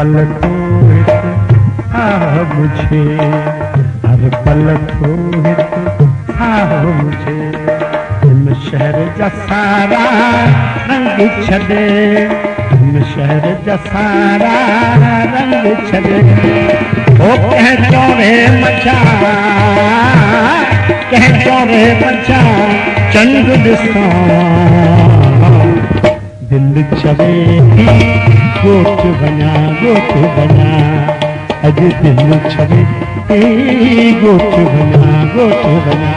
पल तो मुझे, हर पल तो मुझे, हिन शहर जा सारा रंग छॾे, हिन शहर जा सारा रंग छॾे। ओ कह चोरे मचा, कह चोरे मचा चंद ॾिसां, दिल चवे गोठ बना, गोठ बना, अॼु दिल चवे गोठ बना, गोठ बना।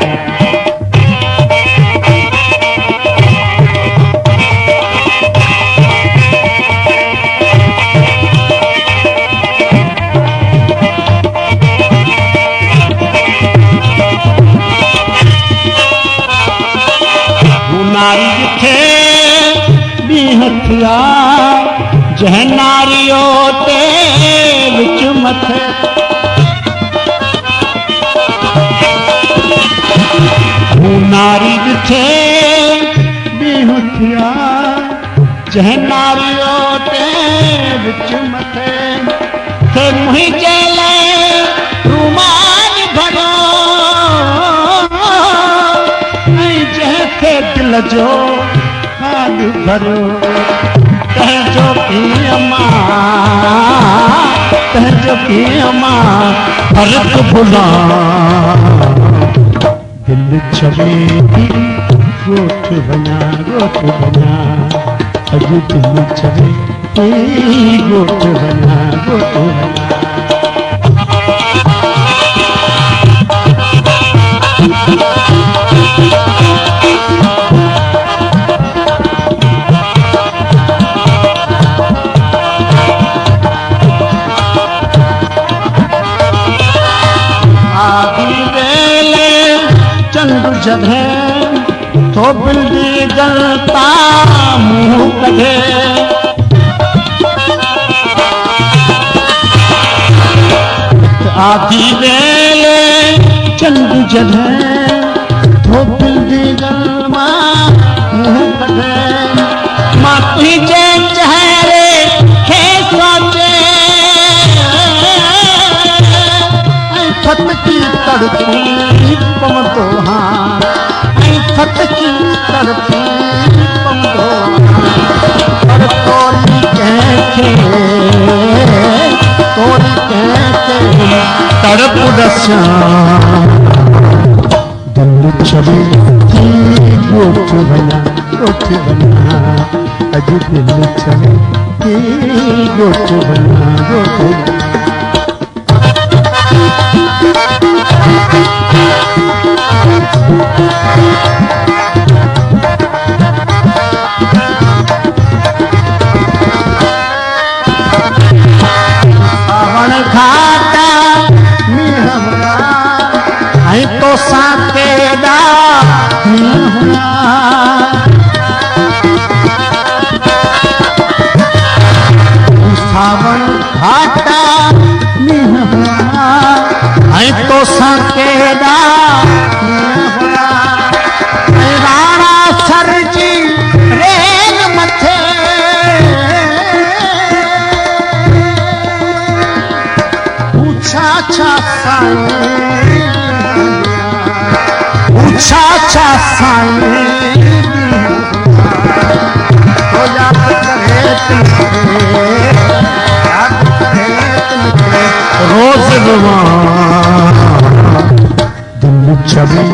नारी जिथे भी हथिया, जह नारियो ते विच मथे, नारी जिथे भी हथिया, जह नारियो ते विच मथे, थे मुंहिंजे लाइ रुमाल भरो, दिल जो हाल भरो, तंहिंजो कीअं मां फर्क भुलां, दिल चवे गोठ बना, गोठ बना, अॼु दिल चवे गोठ बना, गोठ बना। जधे तो बिल्दी गलता मुँह कढे, आधी वेले चंद जधे तो बिल्दी गलमा मुँह कढे, मां तुझे चेहरे खे सोचे, थत की तड़पी पमतो हाँ, थत की तड़पी पमतो हाँ, पर तोरी कहके तड़प दसा, दिल चवे गोठ बना, गोठ बना, अॼु दिल चवे गोठ बना, गोठ बना। सावण घाटा मीहरा ऐं तोसां केॾा मीहरा, सावण घाटा मीहरा ऐं तोसां केॾा मीहरा, राणा सर जी रेल मथे, पूछा छा साईं, पूछा छा साईं, तो याद करे रोज रुआ, दिल चवे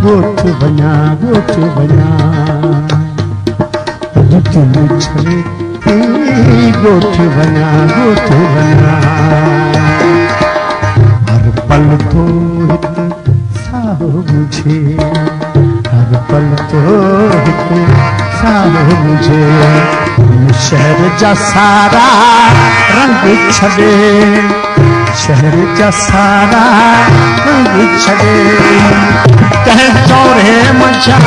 गोठ बना, गोठ बना, अॼु दिल चवे गोठ बना, गोठ बना। हर पल तो हिते साहो मुझे, हर पल तो हिते साहो मुझे, शहर जा सारा रंग छॾे, शहर जा सारा रंग छॾे, कह चोरे मचा,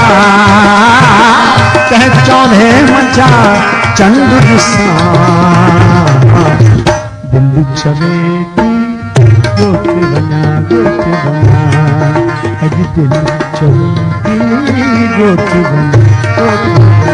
कह चोरे मचा चंद ॾिसां, दिल चवे गोठ बना, गोठ बना, अॼु दिल चवे गोठ बना, गोठ बना।